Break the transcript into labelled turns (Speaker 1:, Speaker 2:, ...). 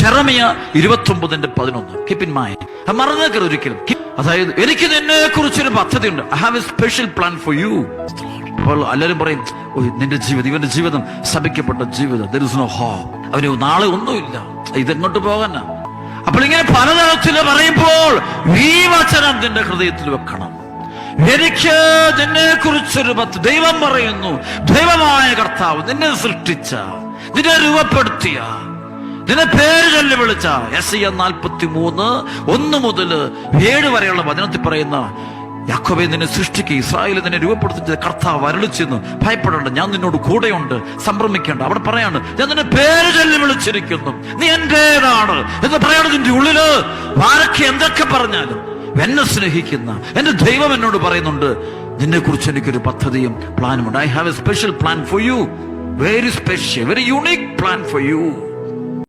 Speaker 1: Jeremiah 29:11. Keep in mind. അത് മറന്നേക്കരുത് ഒരിക്കലും. അതായത് എനിക്ക് നിന്നെ കുറിച്ചൊരു പദ്ധതിയുണ്ട്. I have a special plan for U. അപ്പോൾ എല്ലാവരും പറയും, നിന്റെ ജീവിതം, ഇവന്റെ ജീവിതം ശപിക്കപ്പെട്ട ജീവിതം, there is no hope, അവന് നാളെ ഒന്നുമില്ല, ഇതെങ്ങോട്ട് പോകാനാ? അപ്പോൾ ഇങ്ങനെ പലതരത്തിൽ പറയുമ്പോൾ ഈ വചനം നിന്റെ ഹൃദയത്തിൽ വെക്കണം. എനിക്ക് നിന്നെ കുറിച്ചൊരു ദൈവം പറയുന്നു, ദൈവമായ കർത്താവ് നിന്നെ സൃഷ്ടിച്ച, നിന്നെ രൂപപ്പെടുത്തിയ, നിന്നെ പേര് ചൊല്ലി വിളിച്ച. യെശയ്യാ 43:1 മുതൽ 7 വരെയുള്ള വചനത്തിൽ പറയുന്ന, യാക്കോബേ നിന്നെ സൃഷ്ടിക്കുക, ഇസ്രായേൽ നിന്നെ രൂപപ്പെടുത്തിച്ച കർത്താവ് അരുളിച്ചെന്ന്, ഭയപ്പെടേണ്ട, ഞാൻ നിന്നോട് കൂടെയുണ്ട്, സംഭ്രമിക്കേണ്ട. അവിടെ പറയാണ്, ഞാൻ നിന്നെ പേര് ചൊല്ലി വിളിച്ചിരിക്കുന്നു, നീ എന്റേതാണ് എന്ന് പറയണം. നിന്റെ ഉള്ളില് ആരൊക്കെ എന്തൊക്കെ പറഞ്ഞാലും എന്നെ സ്നേഹിക്കുന്ന എന്റെ ദൈവം എന്നോട് പറയുന്നുണ്ട്, നിന്നെ കുറിച്ച് എനിക്കൊരു പദ്ധതിയും പ്ലാനുമുണ്ട്. I have a special plan for you, very special, very unique plan for U.